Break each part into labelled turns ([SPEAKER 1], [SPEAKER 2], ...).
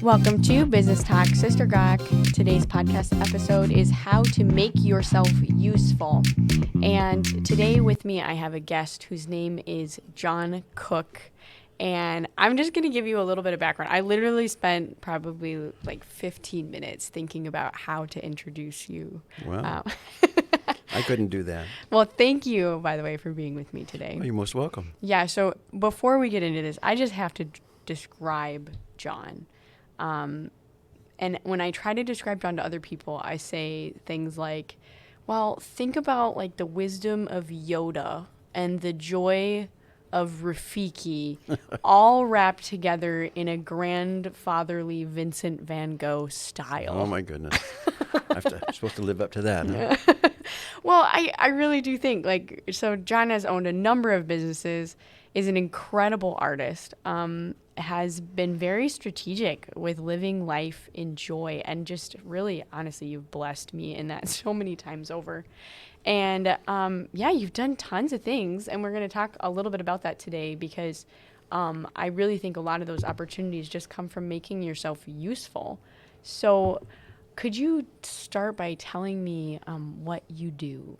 [SPEAKER 1] Welcome to Business Talk Sister Gawk. Today's podcast episode is how to make yourself useful. And today with me, I have a guest whose name is John Cook. And I'm just going to give you a little bit of background. I literally spent probably like 15 minutes thinking about how to introduce you.
[SPEAKER 2] Wow. I couldn't do that.
[SPEAKER 1] Well, thank you, by the way, for being with me today.
[SPEAKER 2] Oh, you're most welcome.
[SPEAKER 1] Yeah, so before we get into this, I just have to describe John. And when I try to describe John to other people, I say things like, well, think about like the wisdom of Yoda and the joy of Rafiki all wrapped together in a grandfatherly Vincent van Gogh style.
[SPEAKER 2] Oh, my goodness. I'm supposed to live up to that, huh?
[SPEAKER 1] Well, I really do think, like, so John has owned a number of businesses, is an incredible artist, has been very strategic with living life in joy, and just really, honestly, you've blessed me in that so many times over. And yeah, you've done tons of things, and we're going to talk a little bit about that today because I really think a lot of those opportunities just come from making yourself useful. So could you start by telling me what you do?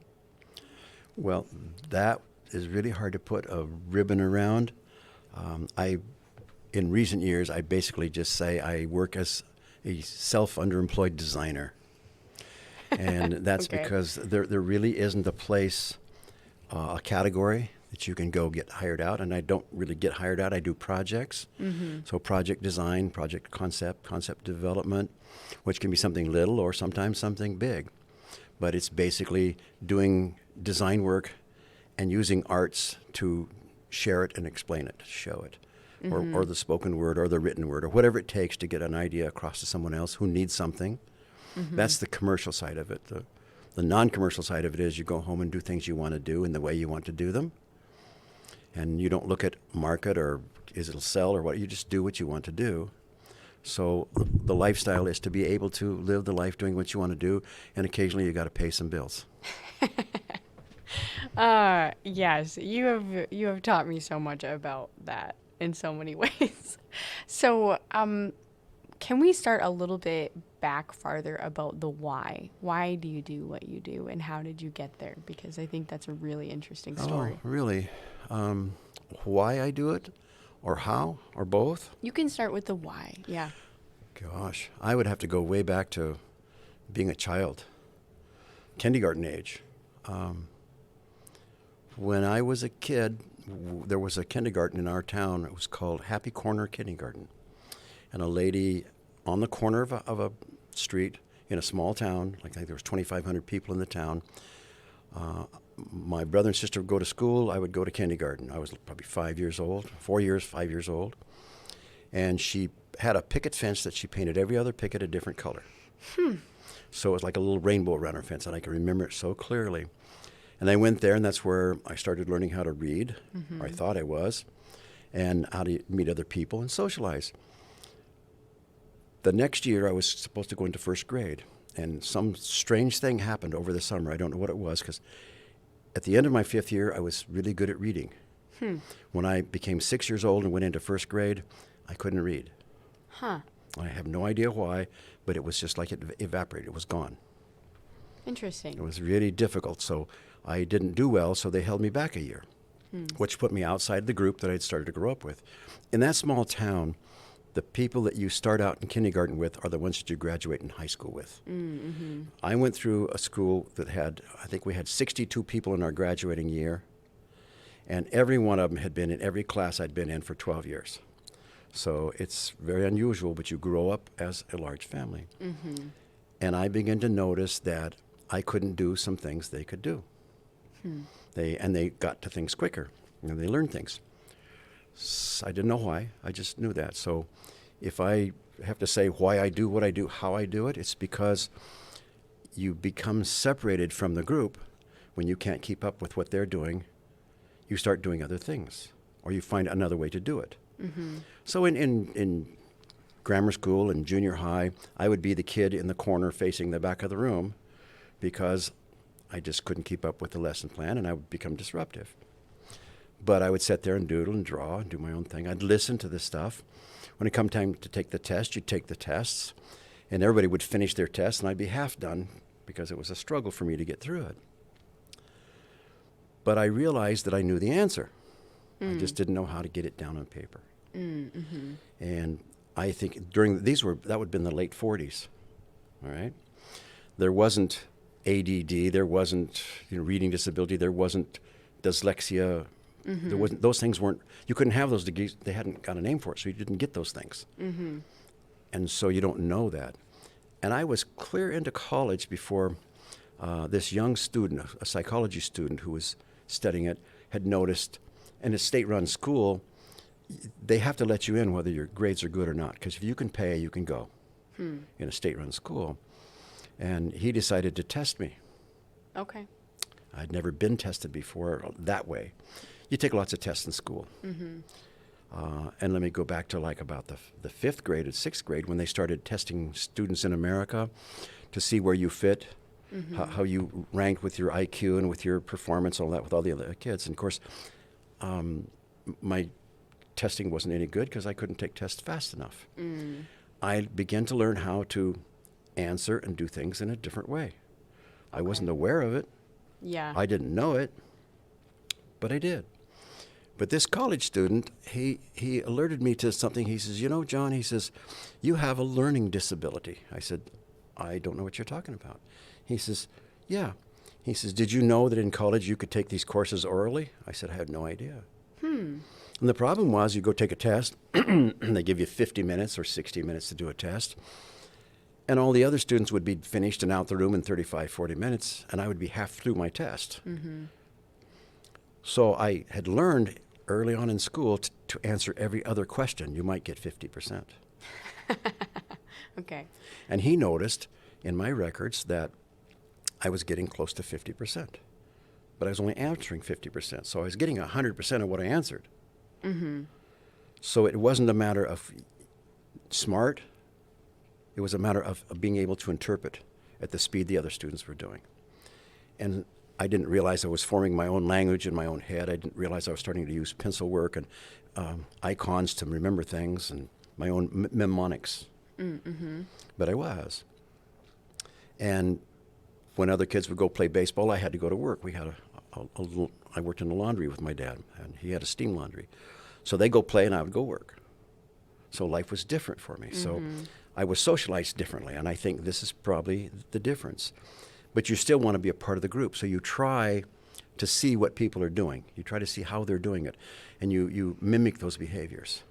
[SPEAKER 2] Well, that is really hard to put a ribbon around. In recent years, I basically just say I work as a self-underemployed designer. And that's
[SPEAKER 1] Okay.
[SPEAKER 2] because there really isn't a place, a category that you can go get hired out. And I don't really get hired out. I do projects. Mm-hmm. So project design, project concept development, which can be something little or sometimes something big. But it's basically doing design work and using arts to share it and explain it, show it. Mm-hmm. Or the spoken word or the written word or whatever it takes to get an idea across to someone else who needs something. Mm-hmm. That's the commercial side of it. The non-commercial side of it is you go home and do things you want to do in the way you want to do them. And you don't look at market or is it'll sell or what. You just do what you want to do. So the lifestyle is to be able to live the life doing what you want to do, and occasionally you got to pay some bills.
[SPEAKER 1] Yes, you have taught me so much about that in so many ways. So, can we start a little bit back farther about the why? Why do you do what you do, and how did you get there? Because I think that's a really interesting story.
[SPEAKER 2] Oh, really? Why I do it, or how, or both?
[SPEAKER 1] You can start with the why. Yeah.
[SPEAKER 2] Gosh, I would have to go way back to being a child, kindergarten age. When I was a kid, there was a kindergarten in our town. It was called Happy Corner Kindergarten. And a lady on the corner of a street in a small town, like I think there was 2,500 people in the town. My brother and sister would go to school. I would go to kindergarten. I was probably 5 years old, 5 years old. And she had a picket fence that she painted every other picket a different color. So it was like a little rainbow around her fence, and I can remember it so clearly. And I went there, and that's where I started learning how to read, or I thought I was, and how to meet other people and socialize. The next year, I was supposed to go into first grade, and some strange thing happened over the summer. I don't know what it was, because at the end of my fifth year, I was really good at reading. When I became 6 years old and went into first grade, I couldn't read.
[SPEAKER 1] Huh.
[SPEAKER 2] I have no idea why, but it was just like it evaporated. It was gone.
[SPEAKER 1] Interesting.
[SPEAKER 2] It was really difficult, so I didn't do well, so they held me back a year, which put me outside the group that I'd started to grow up with. In that small town, the people that you start out in kindergarten with are the ones that you graduate in high school with. Mm-hmm. I went through a school that I think we had 62 people in our graduating year, and every one of them had been in every class I'd been in for 12 years. So it's very unusual, but you grow up as a large family. Mm-hmm. And I began to notice that I couldn't do some things they could do. They got to things quicker, and they learned things. So I didn't know why. I just knew that. So if I have to say why I do what I do, how I do it, it's because you become separated from the group when you can't keep up with what they're doing. You start doing other things, or you find another way to do it. Mm-hmm. So in grammar school and junior high, I would be the kid in the corner facing the back of the room because I just couldn't keep up with the lesson plan, and I would become disruptive. But I would sit there and doodle and draw and do my own thing. I'd listen to the stuff. When it come time to take the test, you'd take the tests, and everybody would finish their tests, and I'd be half done because it was a struggle for me to get through it. But I realized that I knew the answer. I just didn't know how to get it down on paper.
[SPEAKER 1] Mm-hmm.
[SPEAKER 2] And I think that would have been the late 40s, all right? There wasn't ADD, there wasn't reading disability, there wasn't dyslexia.
[SPEAKER 1] Mm-hmm.
[SPEAKER 2] There wasn't, those things weren't, you couldn't have those degrees, they hadn't got a name for it, so you didn't get those things.
[SPEAKER 1] Mm-hmm.
[SPEAKER 2] And so you don't know that. And I was clear into college before this young student, a psychology student who was studying it, had noticed, in a state-run school, they have to let you in whether your grades are good or not, because if you can pay, you can go in a state-run school. And he decided to test me.
[SPEAKER 1] Okay.
[SPEAKER 2] I'd never been tested before that way. You take lots of tests in school.
[SPEAKER 1] Mm-hmm.
[SPEAKER 2] And let me go back to like about the fifth grade and sixth grade when they started testing students in America to see where you fit, how you ranked with your IQ and with your performance, all that with all the other kids. And of course, my testing wasn't any good because I couldn't take tests fast enough. I began to learn how to answer and do things in a different way. I wasn't aware of it.
[SPEAKER 1] Yeah.
[SPEAKER 2] I didn't know it, but I did. But this college student, he alerted me to something. He says, John, he says, you have a learning disability. I said, I don't know what you're talking about. He says, yeah. He says, did you know that in college you could take these courses orally? I said, I had no idea. And the problem was you go take a test, and they give you 50 minutes or 60 minutes to do a test. And all the other students would be finished and out the room in 35, 40 minutes, and I would be half through my test. So I had learned early on in school to answer every other question. You might get 50%.
[SPEAKER 1] Okay.
[SPEAKER 2] And he noticed in my records that I was getting close to 50%. But I was only answering 50%. So I was getting 100% of what I answered. So it wasn't a matter of smart. It was a matter of being able to interpret at the speed the other students were doing. And I didn't realize I was forming my own language in my own head. I didn't realize I was starting to use pencil work and icons to remember things and my own mnemonics. But I was. And when other kids would go play baseball, I had to go to work. We had I worked in the laundry with my dad, and he had a steam laundry. So they go play, and I would go work. So life was different for me. So I was socialized differently, and I think this is probably the difference. But you still want to be a part of the group, so you try to see what people are doing. You try to see how they're doing it, and you mimic those behaviors.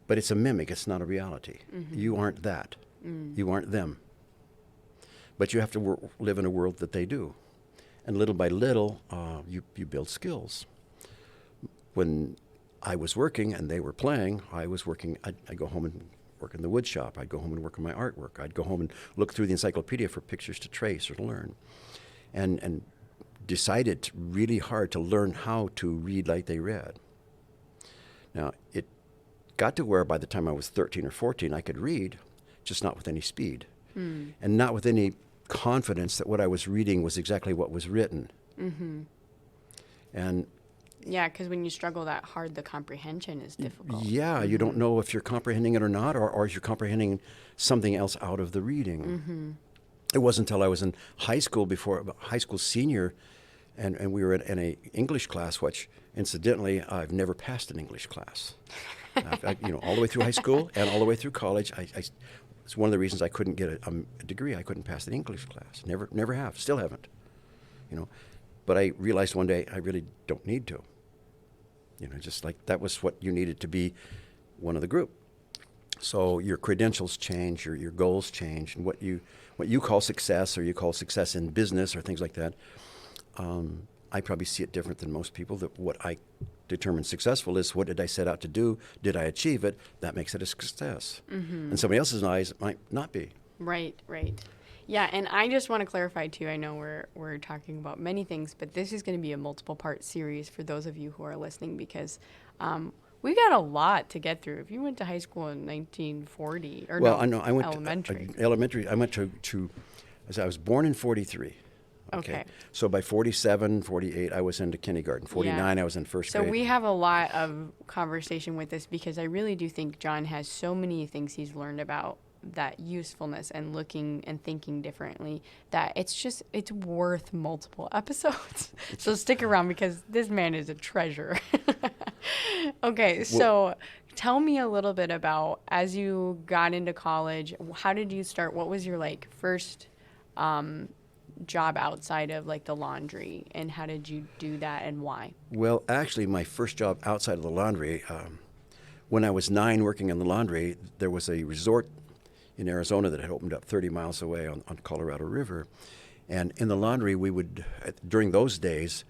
[SPEAKER 2] But it's a mimic, it's not a reality. You aren't that. You aren't them. But you have to live in a world that they do. And little by little, you build skills. When I was working and they were playing, I'd go home and work in the wood shop. I'd go home and work on my artwork. I'd go home and look through the encyclopedia for pictures to trace or to learn. And decided really hard to learn how to read like they read. Now, it got to where by the time I was 13 or 14, I could read, just not with any speed. And not with any confidence that what I was reading was exactly what was written. And
[SPEAKER 1] yeah, because when you struggle that hard, the comprehension is difficult.
[SPEAKER 2] Yeah, you don't know if you're comprehending it or not, or if you're comprehending something else out of the reading. It wasn't until I was in high school, high school senior, and we were in a English class, which incidentally, I've never passed an English class. All the way through high school and all the way through college, it's one of the reasons I couldn't get a degree. I couldn't pass an English class. Never have. Still haven't. But I realized one day I really don't need to. Just like that was what you needed to be one of the group. So your credentials change, your goals change, and what you call success, or you call success in business or things like that. I probably see it different than most people. That what I determine successful is, what did I set out to do? Did I achieve it? That makes it a success. In somebody else's eyes, it might not be.
[SPEAKER 1] Right. Yeah, and I just want to clarify too. I know we're talking about many things, but this is going to be a multiple part series for those of you who are listening, because we got a lot to get through. If you went to high school in 1940, or
[SPEAKER 2] well, I know I went
[SPEAKER 1] elementary.
[SPEAKER 2] I went to. As I was born in 43.
[SPEAKER 1] Okay.
[SPEAKER 2] So by 47, 48, I was into kindergarten. 49, I was in first
[SPEAKER 1] So
[SPEAKER 2] grade.
[SPEAKER 1] we have a lot of conversation with this because I really do think John has so many things he's learned about that usefulness and looking and thinking differently that it's worth multiple episodes. So stick around because this man is a treasure. Okay, so tell me a little bit about as you got into college, how did you start? What was your like first job outside of like the laundry, and how did you do that and why?
[SPEAKER 2] Well, actually, my first job outside of the laundry, when I was 9 working in the laundry, there was a resort in Arizona that had opened up 30 miles away on Colorado River. And in the laundry, we would, during those days,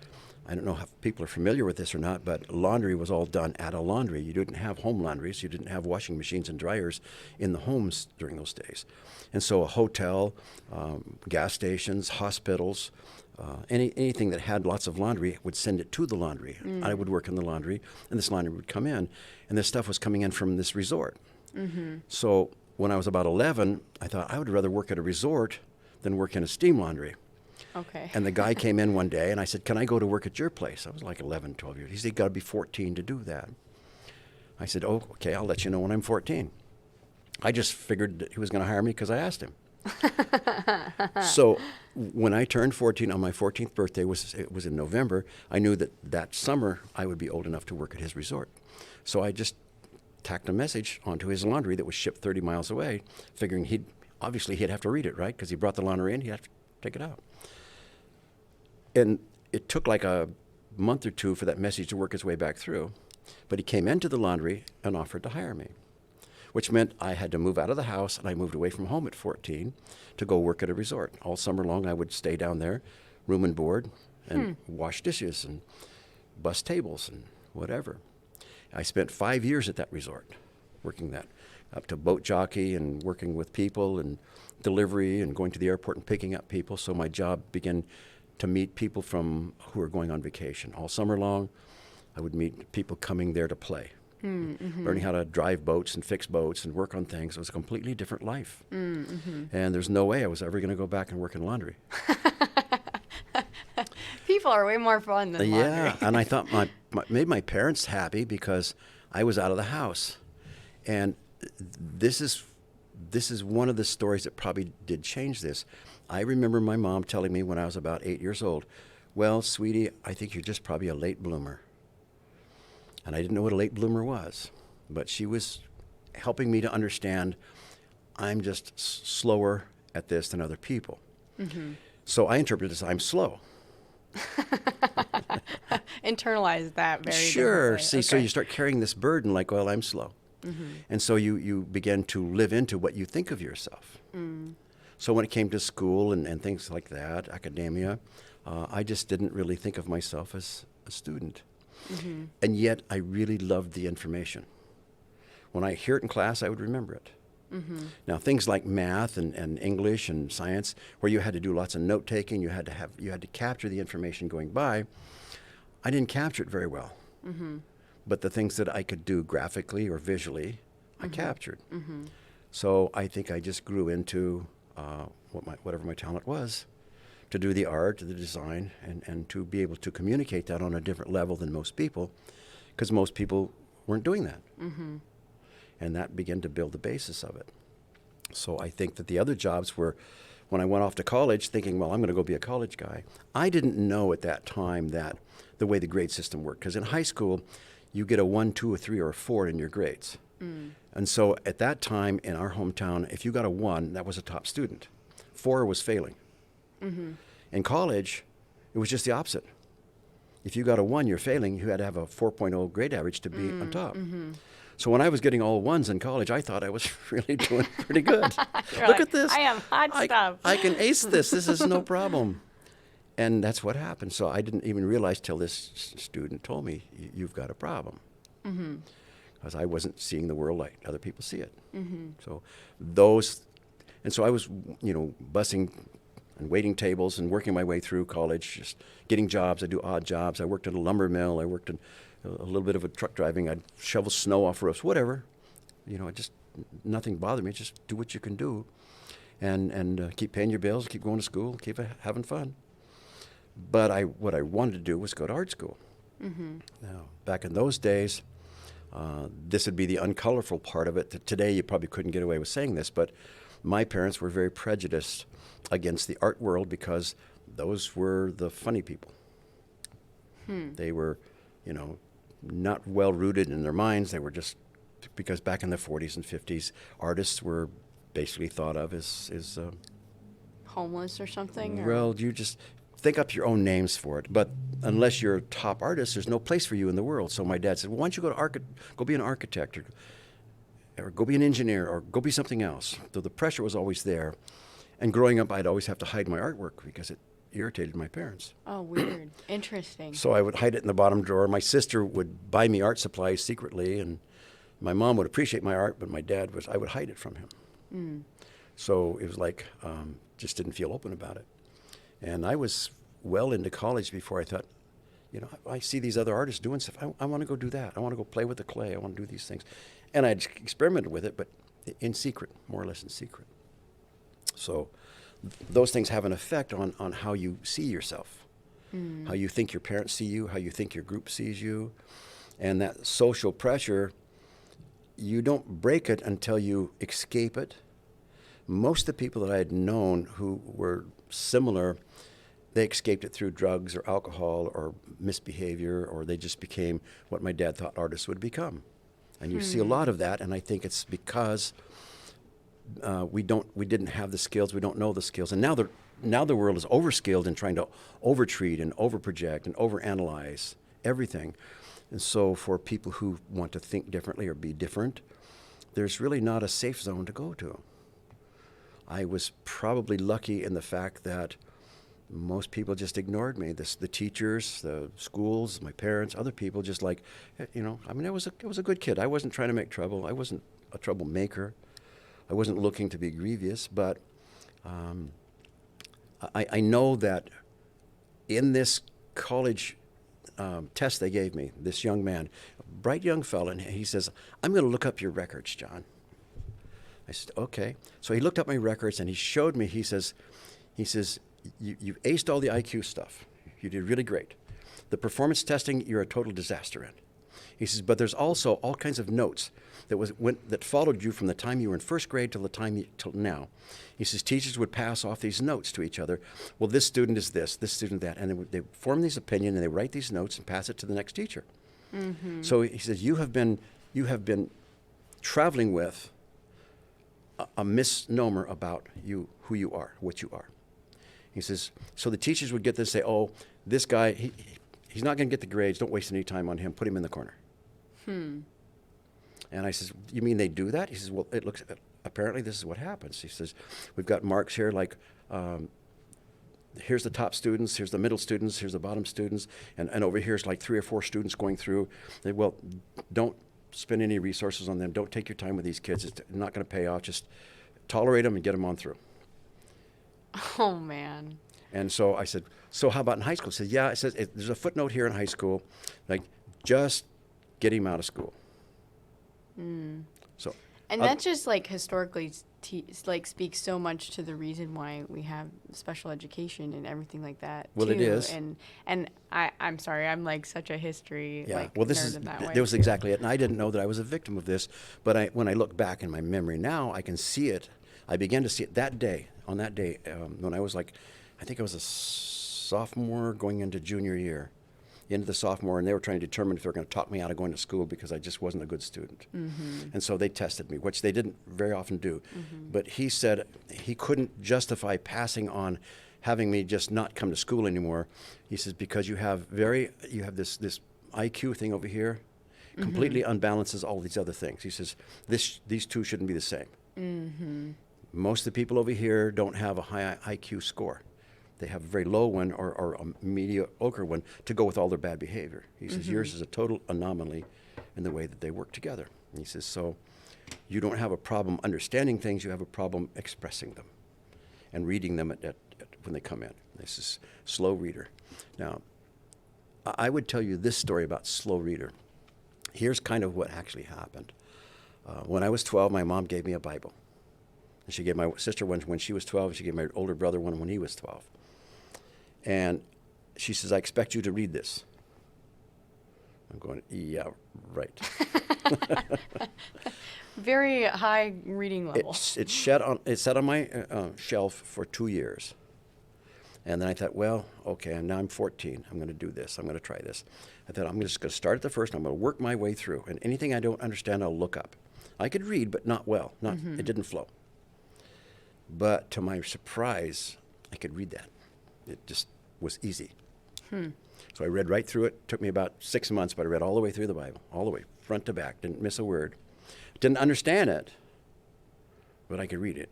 [SPEAKER 2] I don't know if people are familiar with this or not, but laundry was all done at a laundry. You didn't have home laundries. You didn't have washing machines and dryers in the homes during those days. And so a hotel, gas stations, hospitals, anything that had lots of laundry would send it to the laundry. I would work in the laundry, and this laundry would come in, and this stuff was coming in from this resort. So when I was about 11, I thought I would rather work at a resort than work in a steam laundry.
[SPEAKER 1] Okay.
[SPEAKER 2] And the guy came in one day, and I said, can I go to work at your place? I was like 11, 12 years. He said, you got to be 14 to do that. I said, oh, okay, I'll let you know when I'm 14. I just figured that he was going to hire me because I asked him. So when I turned 14 on my 14th birthday, it was in November, I knew that that summer I would be old enough to work at his resort. So I just tacked a message onto his laundry that was shipped 30 miles away, figuring he'd have to read it, right? Because he brought the laundry in, he'd have to take it out. And it took like a month or two for that message to work its way back through. But he came into the laundry and offered to hire me, which meant I had to move out of the house, and I moved away from home at 14 to go work at a resort. All summer long, I would stay down there, room and board, and wash dishes and bus tables and whatever. I spent 5 years at that resort, working that, up to boat jockey and working with people and delivery and going to the airport and picking up people. So my job began to meet people who were going on vacation. All summer long, I would meet people coming there to play. Learning how to drive boats and fix boats and work on things. It was a completely different life. And there's no way I was ever going to go back and work in laundry.
[SPEAKER 1] People are way more fun than laundry.
[SPEAKER 2] Yeah, and I thought made my parents happy because I was out of the house. And this is one of the stories that probably did change this. I remember my mom telling me when I was about 8 years old, well, sweetie, I think you're just probably a late bloomer. And I didn't know what a late bloomer was, but she was helping me to understand I'm just slower at this than other people. So I interpreted this, I'm slow.
[SPEAKER 1] Internalize that very
[SPEAKER 2] Sure.
[SPEAKER 1] differently.
[SPEAKER 2] See, so you start carrying this burden like, well, I'm slow. And so you begin to live into what you think of yourself. So when it came to school and things like that, academia, I just didn't really think of myself as a student. And yet I really loved the information. When I hear it in class, I would remember it. Now, things like math and English and science, where you had to do lots of note taking, you had to capture the information going by, I didn't capture it very well. But the things that I could do graphically or visually, I captured. So I think I just grew into whatever my talent was, to do the art, the design, and to be able to communicate that on a different level than most people, because most people weren't doing that. And that began to build the basis of it. So I think that the other jobs were, when I went off to college thinking, well, I'm going to go be a college guy, I didn't know at that time that the way the grade system worked. Because in high school, you get a 1, 2, a 3, or a 4 in your grades. And so at that time in our hometown, if you got a 1, that was a top student. 4 was failing. In college, it was just the opposite. If you got a 1, you're failing. You had to have a 4.0 grade average to be on top. So when I was getting all 1s in college, I thought I was really doing pretty good. Look at this.
[SPEAKER 1] I am hot stuff.
[SPEAKER 2] I can ace this. This is no problem. And that's what happened. So I didn't even realize till this student told me, you've got a problem. Because I wasn't seeing the world like other people see it. So so I was, bussing and waiting tables and working my way through college, just getting jobs. I do odd jobs. I worked at a lumber mill. I worked in a little bit of a truck driving. I'd shovel snow off roofs, whatever. Nothing bothered me. Just do what you can do, and keep paying your bills, keep going to school, keep having fun. But what I wanted to do was go to art school. Now, back in those days, this would be the uncolorful part of it. Today, you probably couldn't get away with saying this, but my parents were very prejudiced against the art world because those were the funny people. They were, you know, not well rooted in their minds. They were just, because back in the 40s and 50s, artists were basically thought of as
[SPEAKER 1] Homeless or something?
[SPEAKER 2] well, you just think up your own names for it. But unless you're a top artist, there's no place for you in the world. So my dad said, well, why don't you go be an architect, or go be an engineer, or go be something else. So the pressure was always there. And growing up, I'd always have to hide my artwork because it irritated my parents.
[SPEAKER 1] Oh, weird. Interesting.
[SPEAKER 2] So I would hide it in the bottom drawer. My sister would buy me art supplies secretly, and my mom would appreciate my art, but I would hide it from him. So it was like, just didn't feel open about it. And I was well into college before I thought, you know, I see these other artists doing stuff. I want to go do that. I want to go play with the clay. I want to do these things. And I experimented with it, but in secret, more or less in secret. So those things have an effect on how you see yourself, how you think your parents see you, how you think your group sees you. And that social pressure, you don't break it until you escape it. Most of the people that I had known who were similar, they escaped it through drugs or alcohol or misbehavior, or they just became what my dad thought artists would become. And you see a lot of that, and I think it's because we didn't have the skills, we don't know the skills, and now the world is overskilled in trying to overtreat and overproject and overanalyze everything. And so for people who want to think differently or be different, there's really not a safe zone to go to. I was probably lucky in the fact that most people just ignored me. The teachers, the schools, my parents, other people just like, you know, I mean, I was a good kid. I wasn't trying to make trouble. I wasn't a troublemaker. I wasn't looking to be grievous, but I know that in this college test they gave me, this young man, a bright young fella, and he says, I'm going to look up your records, John. I said, okay. So he looked up my records and he showed me, he says, you've aced all the IQ stuff. You did really great. The performance testing, you're a total disaster in. He says, but there's also all kinds of notes that followed you from the time you were in first grade till now. He says, teachers would pass off these notes to each other. Well, this student is this student that. And they form these opinions and they write these notes and pass it to the next teacher. Mm-hmm. So he says, you have been traveling with a misnomer about you, who you are, what you are. He says, so the teachers would get this, say, oh, this guy, he's not going to get the grades. Don't waste any time on him. Put him in the corner. And I says, you mean they do that? He says, well, apparently this is what happens. He says, we've got marks here like, here's the top students, here's the middle students, here's the bottom students, and over here's like 3 or 4 students going through. Well, don't spend any resources on them. Don't take your time with these kids. It's not going to pay off. Just tolerate them and get them on through.
[SPEAKER 1] Oh, man.
[SPEAKER 2] And so I said, so how about in high school? He said, yeah, it says there's a footnote here in high school, like just get him out of school. So,
[SPEAKER 1] and that just like historically speaks so much to the reason why we have special education and everything like that.
[SPEAKER 2] Well,
[SPEAKER 1] too.
[SPEAKER 2] it is.
[SPEAKER 1] And I'm sorry, I'm like such a history
[SPEAKER 2] nerd
[SPEAKER 1] in that way.
[SPEAKER 2] That was exactly it. And I didn't know that I was a victim of this, but when I look back in my memory now, I can see it. I began to see it that day, when I was like, I think I was a sophomore going into junior year, into the sophomore, and they were trying to determine if they were going to talk me out of going to school because I just wasn't a good student. Mm-hmm. And so they tested me, which they didn't very often do. Mm-hmm. But he said he couldn't justify passing on having me just not come to school anymore. He says, because you have this IQ thing over here, completely unbalances all these other things. He says, these two shouldn't be the same. Mm-hmm. Most of the people over here don't have a high IQ score. They have a very low one or a mediocre one to go with all their bad behavior. He says, yours is a total anomaly in the way that they work together. And he says, so you don't have a problem understanding things, you have a problem expressing them and reading them when they come in. This is slow reader. Now, I would tell you this story about slow reader. Here's kind of what actually happened. When I was 12, my mom gave me a Bible. And she gave my sister one when she was 12, and she gave my older brother one when he was 12. And she says, I expect you to read this. I'm going, yeah, right.
[SPEAKER 1] Very high reading level.
[SPEAKER 2] It sat on my shelf for 2 years. And then I thought, well, okay, and now I'm 14. I'm going to do this. I'm going to try this. I thought, I'm just going to start at the first. I'm going to work my way through. And anything I don't understand, I'll look up. I could read, but not well. It didn't flow. But to my surprise, I could read that. It just was easy. So I read right through it. Took me about 6 months, but I read all the way through the Bible, all the way, front to back. Didn't miss a word. Didn't understand it, but I could read it.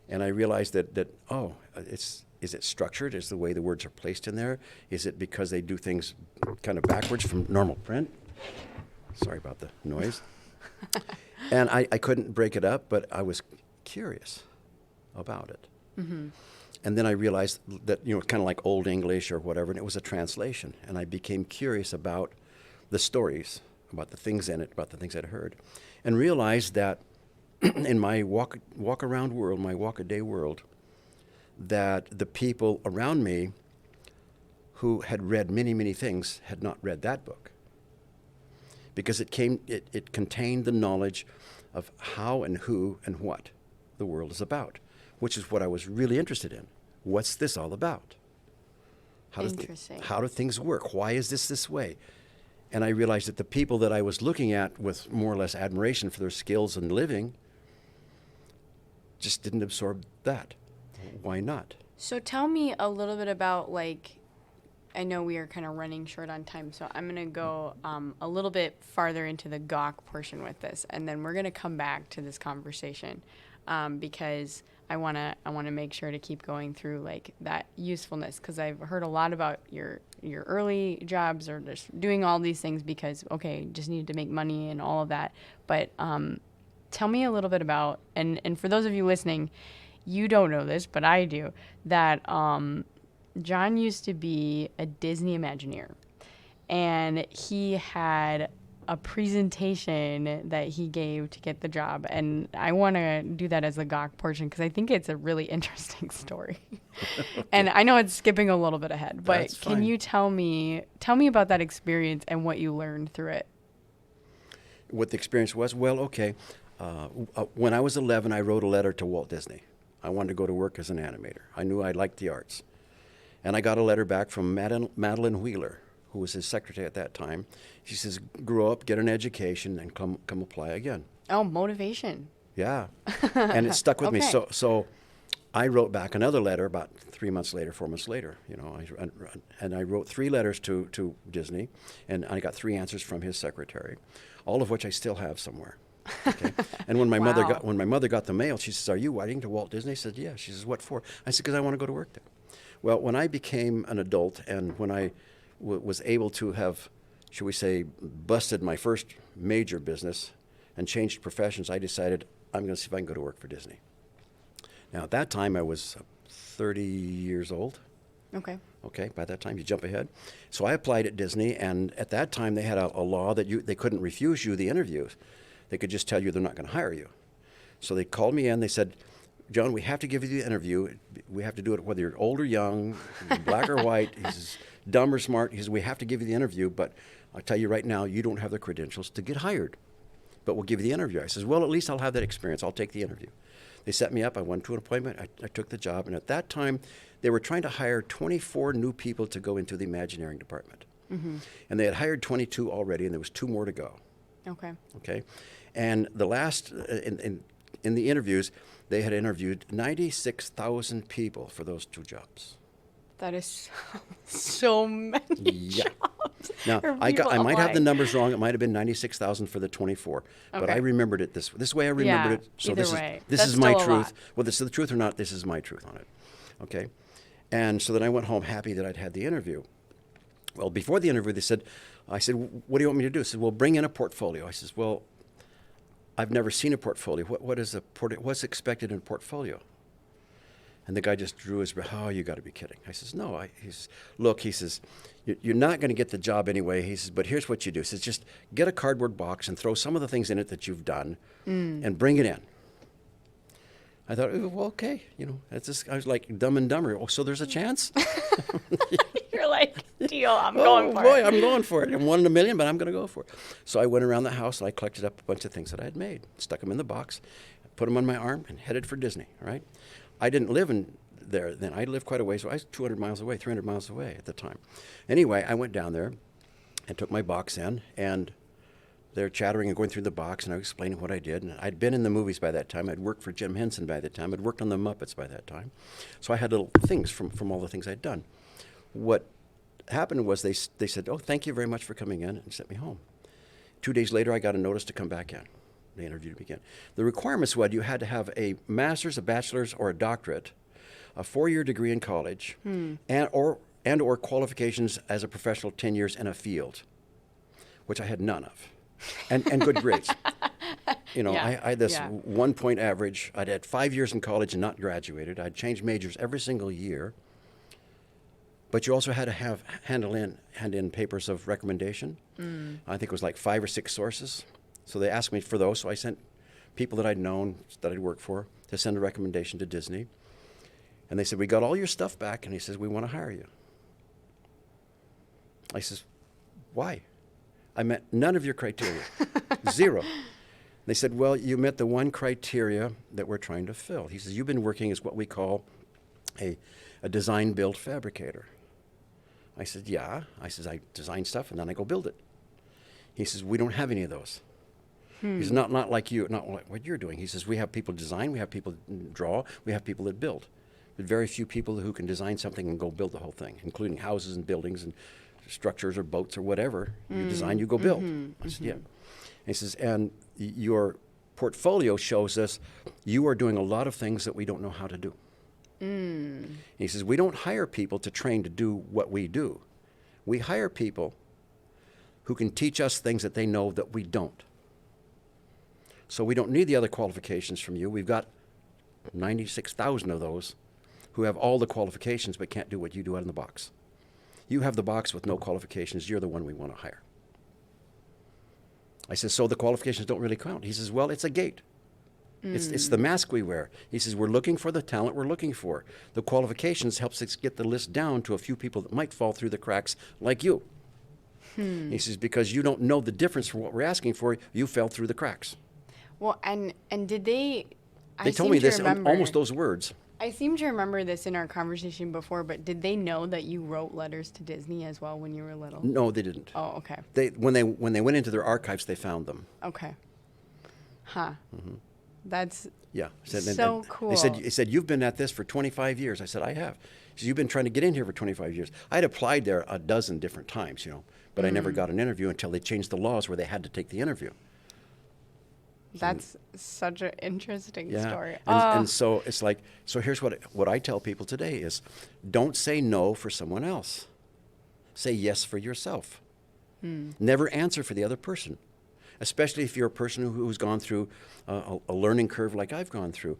[SPEAKER 2] And I realized that is it structured? Is the way the words are placed in there? Is it because they do things kind of backwards from normal print? Sorry about the noise. And I couldn't break it up, but I was curious about it. And then I realized that, kind of like Old English or whatever, and it was a translation. And I became curious about the stories, about the things in it, about the things I'd heard, and realized that in my walk-around world, my walk-a-day world, that the people around me who had read many, many things had not read that book. Because it contained the knowledge of how and who and what the world is about, which is what I was really interested in. What's this all about?
[SPEAKER 1] Interesting.
[SPEAKER 2] How do things work? Why is this way? And I realized that the people that I was looking at with more or less admiration for their skills in living just didn't absorb that. Why not?
[SPEAKER 1] So tell me a little bit about, I know we are kind of running short on time, so I'm going to go a little bit farther into the gawk portion with this, and then we're going to come back to this conversation because I want to make sure to keep going through that usefulness, because I've heard a lot about your early jobs or just doing all these things because, okay, just needed to make money and all of that. But tell me a little bit about, and for those of you listening, you don't know this, but I do, that John used to be a Disney Imagineer, and he had a presentation that he gave to get the job, and I want to do that as the gawk portion because I think it's a really interesting story. Okay. And I know it's skipping a little bit ahead, but
[SPEAKER 2] That's
[SPEAKER 1] can
[SPEAKER 2] fine.
[SPEAKER 1] you tell me about that experience and what you learned through it?
[SPEAKER 2] What the experience was? Well, okay. When I was 11, I wrote a letter to Walt Disney. I wanted to go to work as an animator. I knew I liked the arts. And I got a letter back from Madeline Wheeler, who was his secretary at that time. She says, grow up, get an education, and come apply again.
[SPEAKER 1] Oh, motivation.
[SPEAKER 2] Yeah. And it stuck with me.
[SPEAKER 1] Okay.
[SPEAKER 2] So I wrote back another letter about 4 months later, and I wrote 3 letters to Disney, and I got 3 answers from his secretary, all of which I still have somewhere. Okay. And when my
[SPEAKER 1] Wow.
[SPEAKER 2] mother got the mail, she says, "Are you writing to Walt Disney?" I said, "Yeah." She says, "What for?" I said, "Because I want to go to work there." Well, when I became an adult and when I was able to have, should we say, busted my first major business and changed professions, I decided I'm going to see if I can go to work for Disney. Now, at that time, I was 30 years old.
[SPEAKER 1] Okay.
[SPEAKER 2] Okay, by that time, you jump ahead. So I applied at Disney, and at that time, they had a law that they couldn't refuse you the interviews. They could just tell you they're not going to hire you. So they called me in. They said, "John, we have to give you the interview. We have to do it whether you're old or young, black or white." He says, "Dumb or smart." He says, "We have to give you the interview, but I'll tell you right now, you don't have the credentials to get hired. But we'll give you the interview." I says, "Well, at least I'll have that experience. I'll take the interview." They set me up. I went to an appointment. I took the job. And at that time, they were trying to hire 24 new people to go into the Imagineering department. Mm-hmm. And they had hired 22 already, and there was 2 more to go.
[SPEAKER 1] Okay.
[SPEAKER 2] Okay. And the last, in the interviews, they had interviewed 96,000 people for those 2 jobs.
[SPEAKER 1] That is so many
[SPEAKER 2] Yeah.
[SPEAKER 1] jobs.
[SPEAKER 2] Now,
[SPEAKER 1] for
[SPEAKER 2] I
[SPEAKER 1] people
[SPEAKER 2] might have the
[SPEAKER 1] applying.
[SPEAKER 2] numbers wrong. It might have been 96,000 for the 24, but
[SPEAKER 1] Okay.
[SPEAKER 2] I remembered it this way. I remembered
[SPEAKER 1] Yeah,
[SPEAKER 2] it. So
[SPEAKER 1] either
[SPEAKER 2] this
[SPEAKER 1] way.
[SPEAKER 2] is this
[SPEAKER 1] That's
[SPEAKER 2] is my
[SPEAKER 1] still a
[SPEAKER 2] truth.
[SPEAKER 1] lot.
[SPEAKER 2] Whether it's the truth or not, this is my truth on it. Okay. And so then I went home happy that I'd had the interview. Well, before the interview, I said, "What do you want me to do?" They said, "Well, bring in a portfolio." I says, "Well, I've never seen a portfolio. What's expected in a portfolio?" And the guy just drew his breath. "Oh, you got to be kidding." I says, "No." He says, "Look," he says, "you're not going to get the job anyway." He says, "But here's what you do." He says, "Just get a cardboard box and throw some of the things in it that you've done and bring it in." I thought, "Oh, well, okay, you know, that's just, I was like Dumb and Dumber. Oh, so there's a chance?
[SPEAKER 1] You're like, deal, I'm
[SPEAKER 2] Oh
[SPEAKER 1] going for
[SPEAKER 2] boy,
[SPEAKER 1] it.
[SPEAKER 2] I'm going for it. I'm 1 in a million, but I'm going to go for it. So I went around the house and I collected up a bunch of things that I had made, stuck them in the box, put them on my arm, and headed for Disney. Right? I didn't live in there then. I lived quite a ways. I was 200 miles away, 300 miles away at the time. Anyway, I went down there and took my box in, and they're chattering and going through the box, and I was explaining what I did. And I'd been in the movies by that time. I'd worked for Jim Henson by that time. I'd worked on the Muppets by that time. So I had little things from all the things I'd done. What happened was they said, "Oh, thank you very much for coming in," and sent me home. 2 days later, I got a notice to come back in. They interviewed me again. The requirements were you had to have a master's, a bachelor's, or a doctorate, a 4-year degree in college, and or qualifications as a professional 10 years in a field, which I had none of, and good grades. You know,
[SPEAKER 1] Yeah,
[SPEAKER 2] I had this
[SPEAKER 1] yeah.
[SPEAKER 2] 1-point average. I'd had 5 years in college and not graduated. I'd changed majors every single year. But you also had to hand in papers of recommendation. I think it was like 5 or 6 sources. So they asked me for those. So I sent people that I'd known, that I'd worked for, to send a recommendation to Disney. And they said, "We got all your stuff back." And he says, "We want to hire you." I says, "Why? I met none of your criteria. Zero." They said, "Well, you met the one criteria that we're trying to fill." He says, "You've been working as what we call a design-build fabricator." I said, "Yeah." I says, "I design stuff and then I go build it." He says, "We don't have any of those." He says, not like you, not like what you're doing." He says, "We have people design, we have people draw, we have people that build. But very few people who can design something and go build the whole thing, including houses and buildings and structures or boats or whatever. You design, you go build." I said, "Yeah." And he says, "And your portfolio shows us you are doing a lot of things that we don't know how to do." He says, "We don't hire people to train to do what we do. We hire people who can teach us things that they know that we don't. So we don't need the other qualifications from you. We've got 96,000 of those who have all the qualifications but can't do what you do out in the box. You have the box with no qualifications. You're the one we want to hire." I said, "So the qualifications don't really count?" He says, "Well, it's a gate. It's the mask we wear." He says, "We're looking for the talent we're looking for. The qualifications helps us get the list down to a few people that might fall through the cracks like you." He says, "Because you don't know the difference from what we're asking for, you fell through the cracks."
[SPEAKER 1] Well, and did they?
[SPEAKER 2] They told me this in almost those words.
[SPEAKER 1] I seem to remember this in our conversation before, but did they know that you wrote letters to Disney as well when you were little?
[SPEAKER 2] No, they didn't.
[SPEAKER 1] Oh, okay.
[SPEAKER 2] When they went into their archives, they found them.
[SPEAKER 1] Okay. Huh. That's
[SPEAKER 2] Yeah.
[SPEAKER 1] so cool.
[SPEAKER 2] They said, "You've been at this for 25 years." I said, "I have." He said, "You've been trying to get in here for 25 years." I had applied there a dozen different times, you know, but I never got an interview until they changed the laws where they had to take the interview.
[SPEAKER 1] That's such an interesting story.
[SPEAKER 2] And so it's like, so here's what I tell people today is, don't say no for someone else. Say yes for yourself. Never answer for the other person, especially if you're a person who's gone through a learning curve like I've gone through.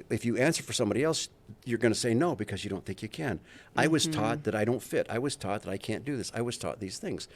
[SPEAKER 2] If you answer for somebody else, you're going to say no because you don't think you can. I was taught that I don't fit. I was taught that I can't do this. I was taught these things.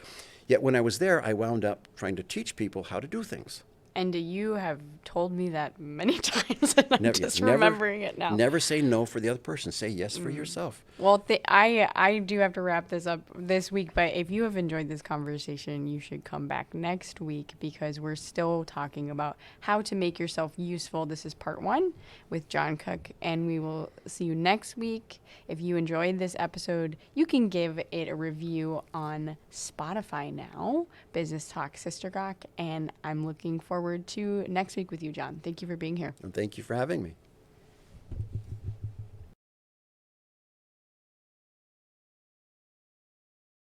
[SPEAKER 2] Yet when I was there, I wound up trying to teach people how to do things.
[SPEAKER 1] And you have told me that many times, and I'm just remembering it now.
[SPEAKER 2] Never say no for the other person. Say yes for yourself.
[SPEAKER 1] Well, I do have to wrap this up this week, but if you have enjoyed this conversation, you should come back next week because we're still talking about how to make yourself useful. This is part 1 with John Cook, and we will see you next week. If you enjoyed this episode, you can give it a review on Spotify now, Business Talk Sister Gawk, and I'm looking forward to next week with you, John. Thank you for being here.
[SPEAKER 2] And thank you for having me.